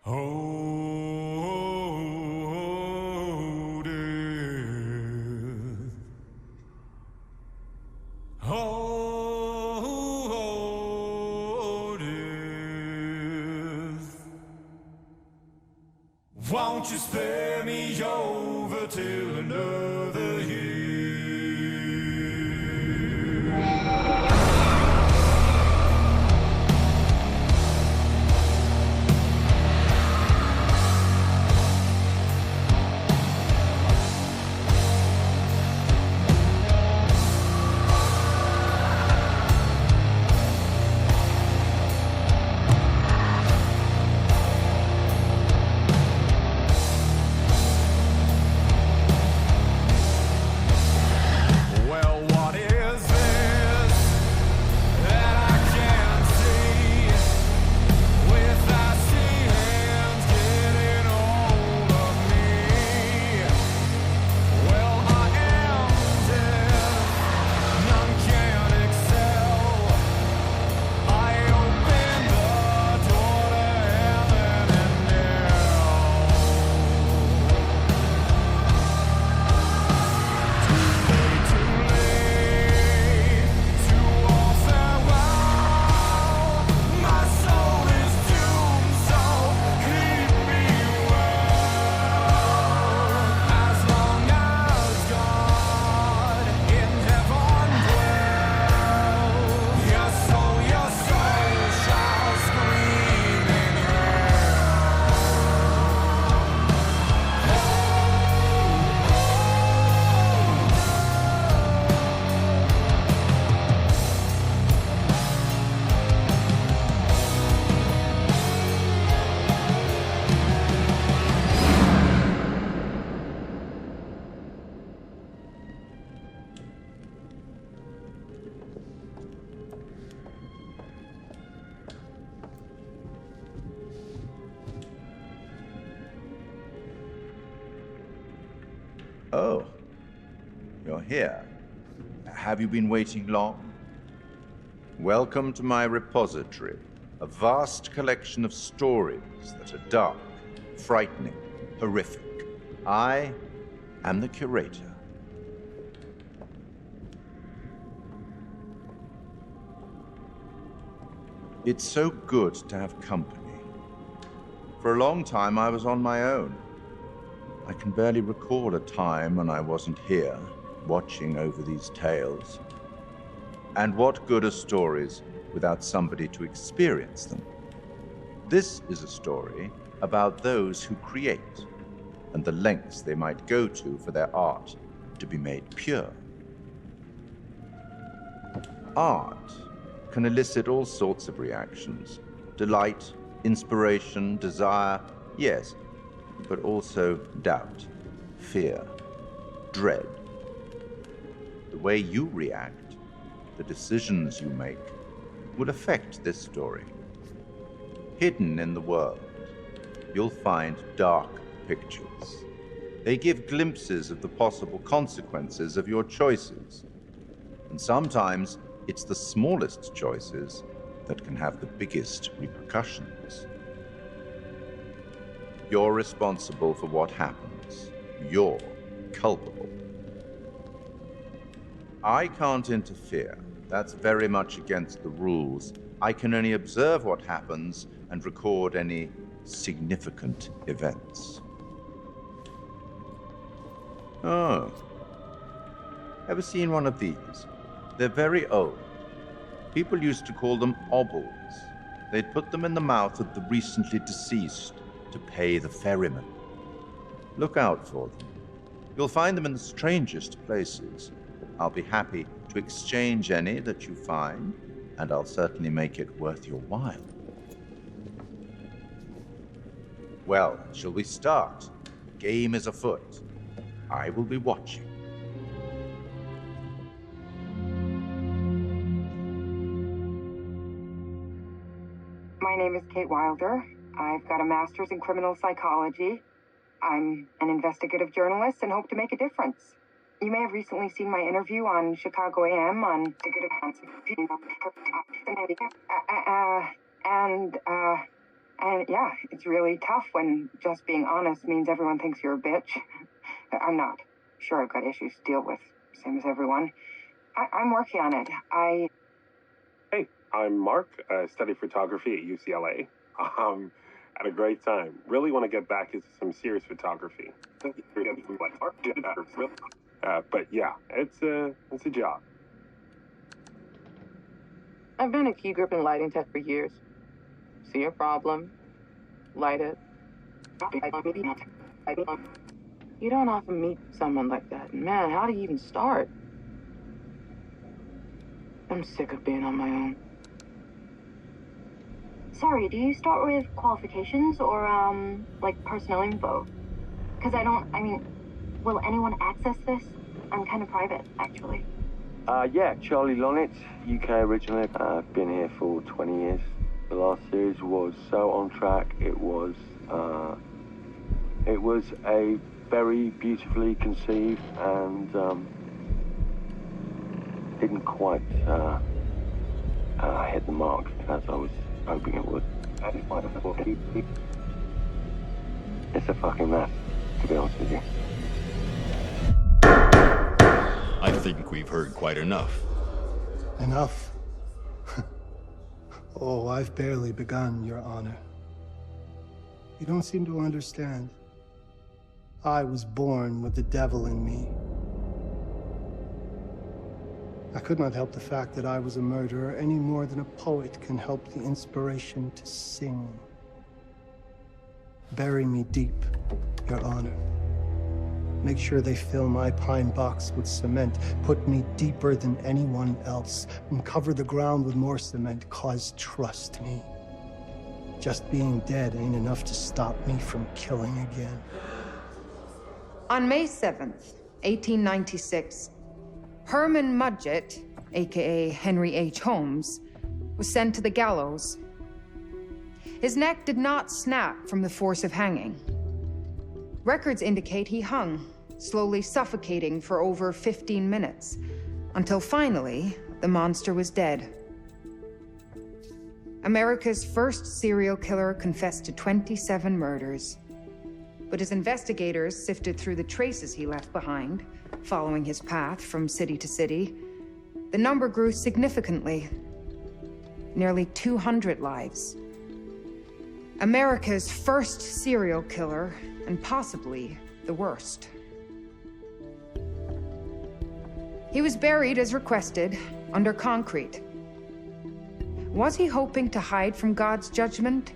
Oh, death. Oh, death. Won't you spare me over till another year? Oh, you're here. Have you been waiting long? Welcome to my repository, a vast collection of stories that are dark, frightening, horrific. I am the curator. It's so good to have company. For a long time, I was on my own. I can barely recall a time when I wasn't here, watching over these tales. And what good are stories without somebody to experience them? This is a story about those who create, and the lengths they might go to for their art to be made pure. Art can elicit all sorts of reactions: delight, inspiration, desire, yes, but also doubt, fear, dread. The way you react, the decisions you make, will affect this story. Hidden in the world, you'll find dark pictures. They give glimpses of the possible consequences of your choices. And sometimes it's the smallest choices that can have the biggest repercussions. You're responsible for what happens. You're culpable. I can't interfere. That's very much against the rules. I can only observe what happens and record any significant events. Oh. Ever seen one of these? They're very old. People used to call them obbles. They'd put them in the mouth of the recently deceased to pay the ferryman. Look out for them. You'll find them in the strangest places. I'll be happy to exchange any that you find, and I'll certainly make it worth your while. Well, shall we start? The game is afoot. I will be watching. My name is Kate Wilder. I've got a master's in criminal psychology. I'm an investigative journalist and hope to make a difference. You may have recently seen my interview on Chicago AM on And yeah, it's really tough when just being honest means everyone thinks you're a bitch. I'm not. Sure, I've got issues to deal with, same as everyone. I'm working on it. Hey, I'm Mark. I study photography at UCLA. Had a great time. Really want to get back into some serious photography. But yeah, it's a job. I've been a key grip and lighting tech for years. See a problem, light it. You don't often meet someone like that. Man, how do you even start? I'm sick of being on my own. Sorry, do you start with qualifications or, like personnel info? Because will anyone access this? I'm kind of private, actually. Yeah, Charlie Lonitz, UK originally. I've been here for 20 years. The last series was so on track. It was a very beautifully conceived and didn't quite hit the mark as I was hoping it would. It's a fucking mess, to be honest with you. I think we've heard quite enough. Enough? Oh, I've barely begun, Your Honor. You don't seem to understand. I was born with the devil in me. I could not help the fact that I was a murderer any more than a poet can help the inspiration to sing. Bury me deep, Your Honor. Make sure they fill my pine box with cement. Put me deeper than anyone else. And cover the ground with more cement, 'cause trust me, just being dead ain't enough to stop me from killing again. On May 7th, 1896, Herman Mudgett, aka Henry H. Holmes, was sent to the gallows. His neck did not snap from the force of hanging. Records indicate he hung, slowly suffocating for over 15 minutes, until finally, the monster was dead. America's first serial killer confessed to 27 murders. But as investigators sifted through the traces he left behind, following his path from city to city, the number grew significantly. Nearly 200 lives. America's first serial killer, and possibly the worst. He was buried as requested, under concrete. Was he hoping to hide from God's judgment?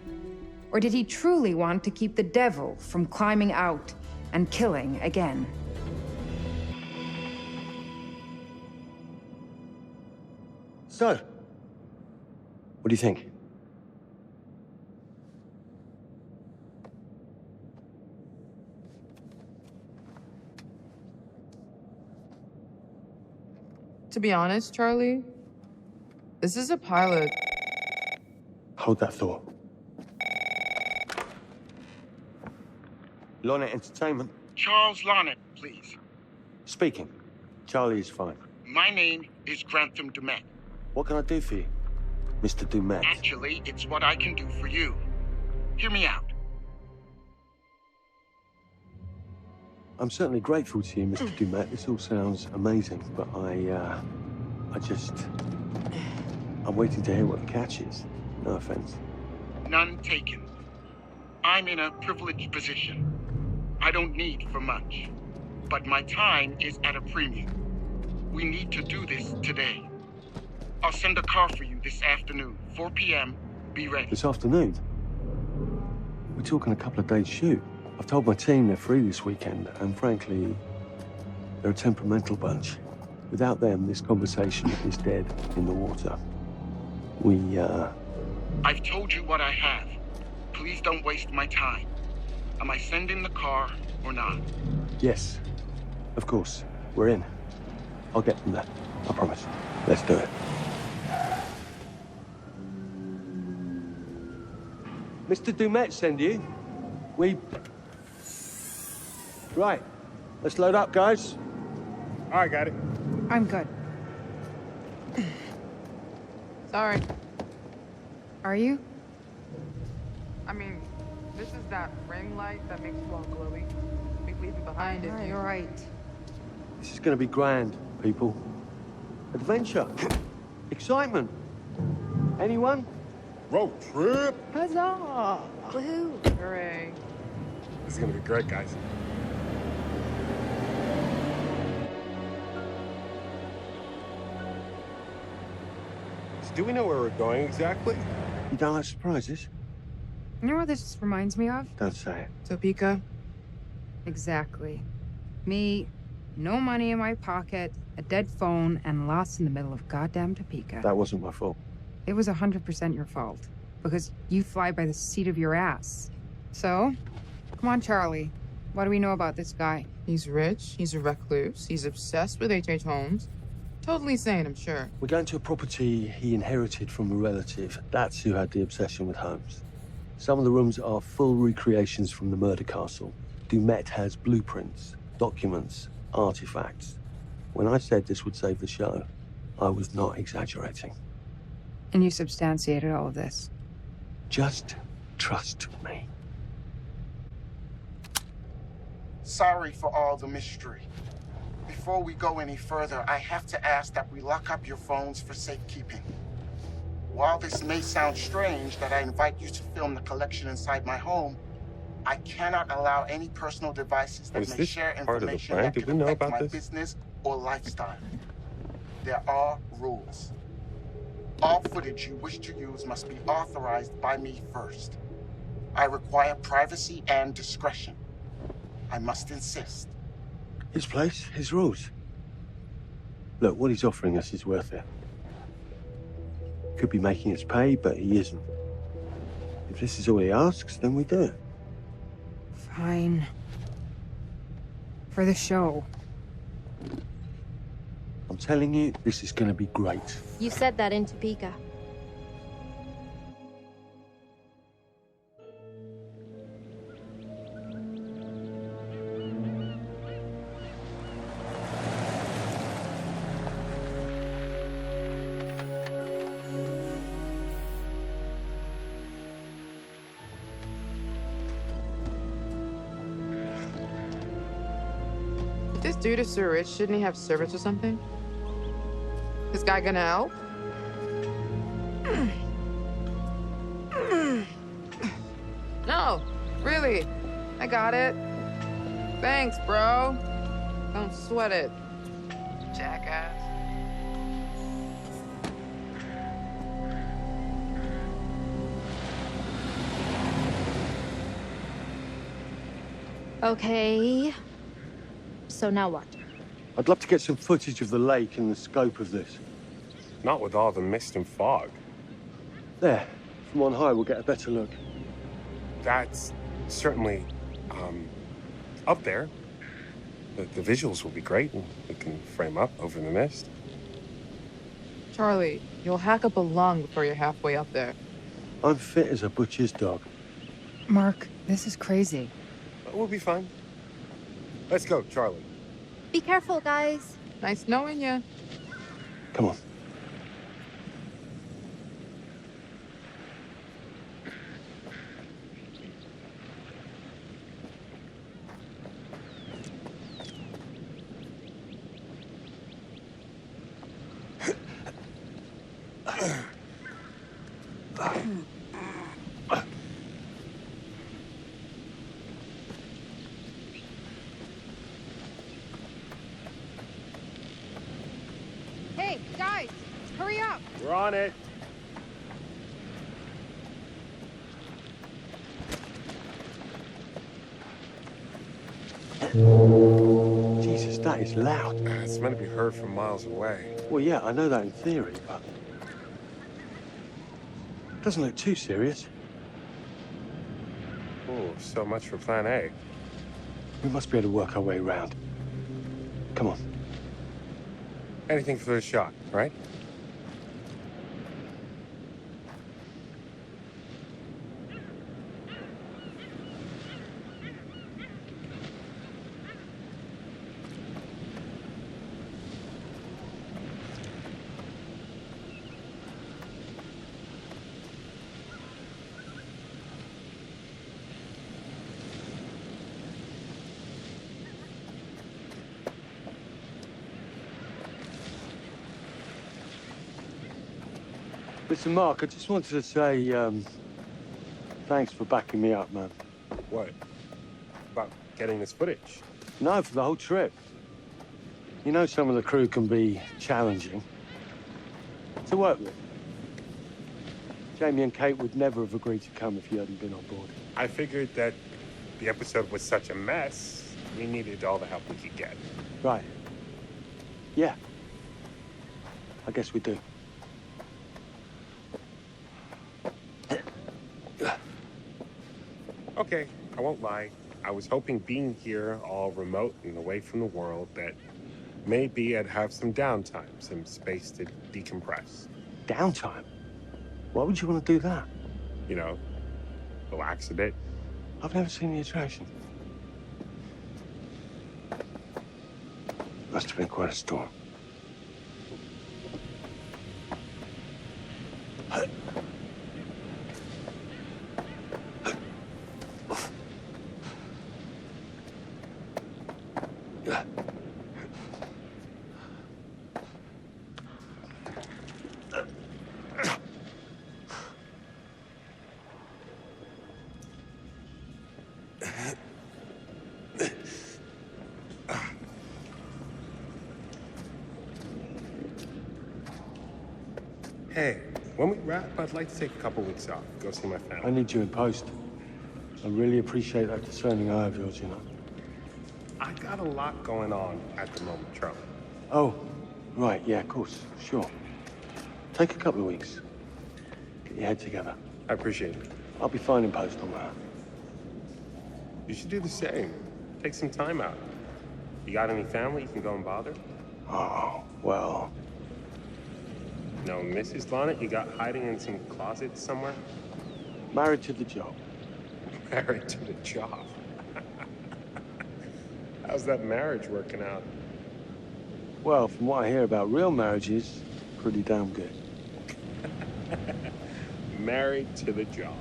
Or did he truly want to keep the devil from climbing out and killing again? So, what do you think? To be honest, Charlie, this is a pilot. Hold that thought. Lonnet Entertainment. Charles Lonnet, please. Speaking. Charlie is fine. My name is Grantham Dumet. What can I do for you, Mr. Dumet? Actually, it's what I can do for you. Hear me out. I'm certainly grateful to you, Mr. Dumet. This all sounds amazing, but I'm waiting to hear what the catch is. No offense. None taken. I'm in a privileged position. I don't need for much, but my time is at a premium. We need to do this today. I'll send a car for you this afternoon, 4 p.m. Be ready. This afternoon? We're talking a couple of days shoot. I've told my team they're free this weekend, and frankly, they're a temperamental bunch. Without them, this conversation is dead in the water. I've told you what I have. Please don't waste my time. Am I sending the car or not? Yes, of course. We're in. I'll get them there. I promise. Let's do it. Mr. Dumet send you. Right. Let's load up, guys. All right, got it. I'm good. Sorry. Are you? I mean, this is that ring light that makes you all glowy. We leave it behind if you... You're right. This is going to be grand, people. Adventure. Excitement. Anyone? Road trip. Huzzah! Woohoo! Hooray. This is gonna be great, guys. So do we know where we're going exactly? You don't like surprises? You know what this reminds me of? Don't say it. Topeka? Exactly. Me, no money in my pocket, a dead phone, and lost in the middle of goddamn Topeka. That wasn't my fault. It was 100% your fault. Because you fly by the seat of your ass. So, come on, Charlie. What do we know about this guy? He's rich, he's a recluse, he's obsessed with H.H. Holmes. Totally sane, I'm sure. We're going to a property he inherited from a relative. That's who had the obsession with Holmes. Some of the rooms are full recreations from the murder castle. Dumet has blueprints, documents, artifacts. When I said this would save the show, I was not exaggerating. And you substantiated all of this. Just trust me. Sorry for all the mystery. Before we go any further, I have to ask that we lock up your phones for safekeeping. While this may sound strange that I invite you to film the collection inside my home, I cannot allow any personal devices that Is may this share part of the information plan? that Did could we know affect about my this? business or lifestyle. There are rules. All footage you wish to use must be authorized by me first. I require privacy and discretion. I must insist. His place, his rules. Look, what he's offering us is worth it. Could be making us pay, but he isn't. If this is all he asks, then we do it. Fine. For the show. I'm telling you, this is going to be great. You said that in Topeka. This dude is so rich, shouldn't he have servants or something? This guy gonna help? No, really. I got it. Thanks, bro. Don't sweat it, jackass. Okay. So now what? I'd love to get some footage of the lake and the scope of this. Not with all the mist and fog. There, from on high, we'll get a better look. That's certainly, up there. The visuals will be great, and we can frame up over the mist. Charlie, you'll hack up a lung before you're halfway up there. I'm fit as a butcher's dog. Mark, this is crazy. But we'll be fine. Let's go, Charlie. Be careful, guys. Nice knowing you. Come on. Hey, guys, hurry up. We're on it. Jesus, that is loud. It's meant to be heard from miles away. Well, yeah, I know that in theory, but... it doesn't look too serious. Oh, so much for plan A. We must be able to work our way around. Come on. Anything for the shot, right? Listen, Mark, I just wanted to say, thanks for backing me up, man. What? About getting this footage? No, for the whole trip. You know some of the crew can be challenging to work with. Jamie and Kate would never have agreed to come if you hadn't been on board. I figured that the episode was such a mess, we needed all the help we could get. Right. Yeah. I guess we do. Okay, I won't lie. I was hoping being here, all remote and away from the world, that maybe I'd have some downtime, some space to decompress. Downtime? Why would you want to do that? You know, relax a bit. I've never seen the attraction. Must have been quite a storm. Hey, when we wrap, I'd like to take a couple weeks off, go see my family. I need you in post. I really appreciate that discerning eye of yours, you know. I got a lot going on at the moment, Charlie. Oh, right, yeah, of course, sure. Take a couple of weeks. Get your head together. I appreciate it. I'll be fine in post on that. You should do the same. Take some time out. You got any family you can go and bother? Oh, well... No, Mrs. Bonnet, you got hiding in some closet somewhere? Married to the job. Married to the job? How's that marriage working out? Well, from what I hear about real marriages, pretty damn good. Married to the job.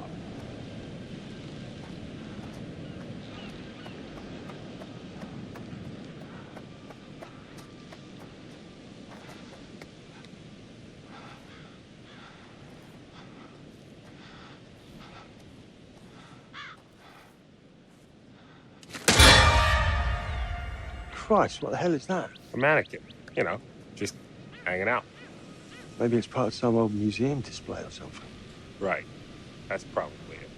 Christ, what the hell is that? A mannequin. You know, just hanging out. Maybe it's part of some old museum display or something. Right. That's probably it.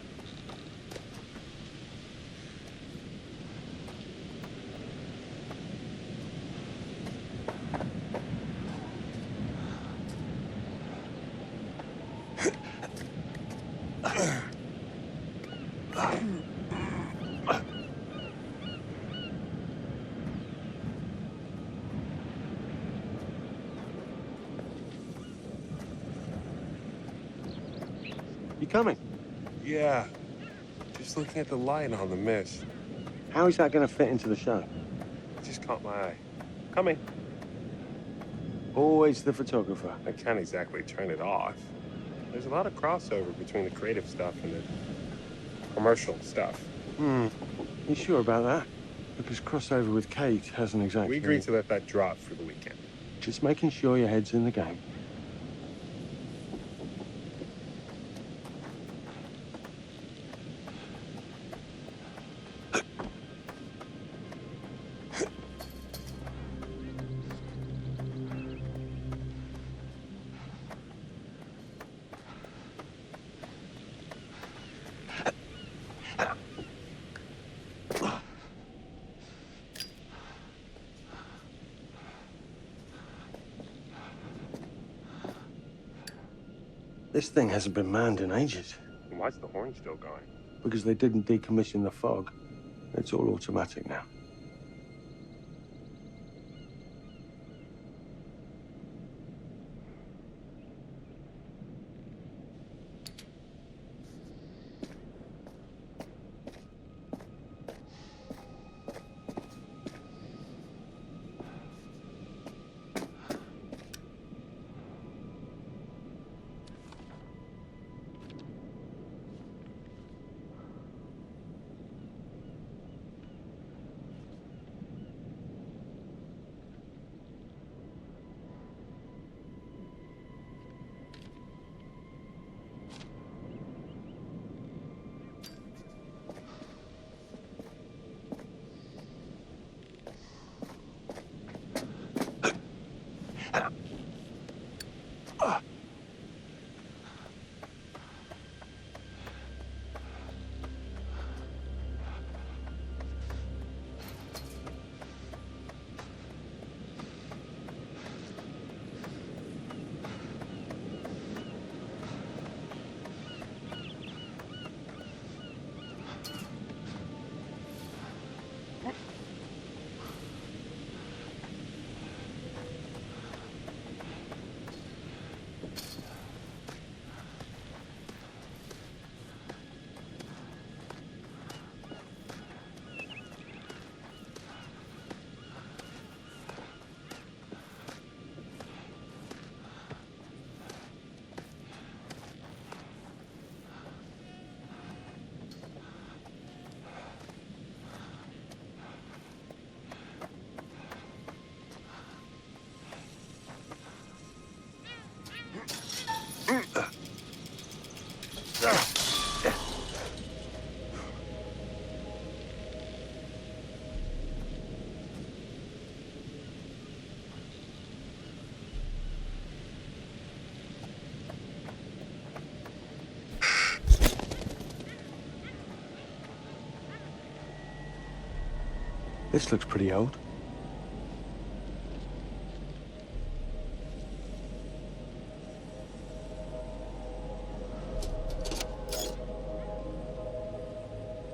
You coming? Yeah. Just looking at the light on the mist. How is that going to fit into the show? It just caught my eye. Coming. Always the photographer. I can't exactly turn it off. There's a lot of crossover between the creative stuff and the commercial stuff. You sure about that? Because crossover with Kate hasn't exactly... We agreed to let that drop for the weekend. Just making sure your head's in the game. This thing hasn't been manned in ages. Why's the horn still going? Because they didn't decommission the fog. It's all automatic now. This looks pretty old.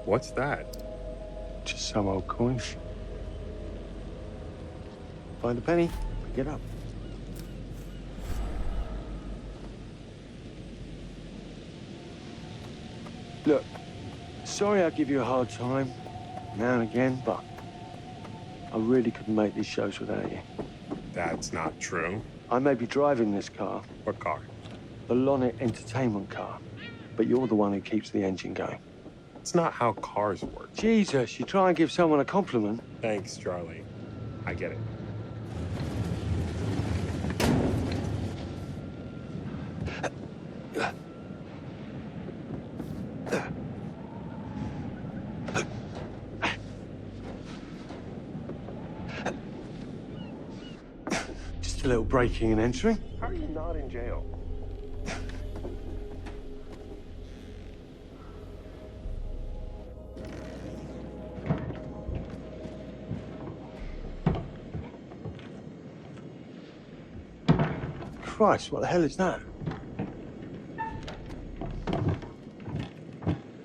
What's that? Just some old coin. Find a penny, pick it up. Look, sorry I give you a hard time now and again, but I really couldn't make these shows without you. That's not true. I may be driving this car, What car? the Lonnet entertainment car, but you're the one who keeps the engine going. It's not how cars work. Jesus, you try and give someone a compliment. Thanks, Charlie. I get it. Just a little breaking and entering. How are you not in jail? Christ, what the hell is that?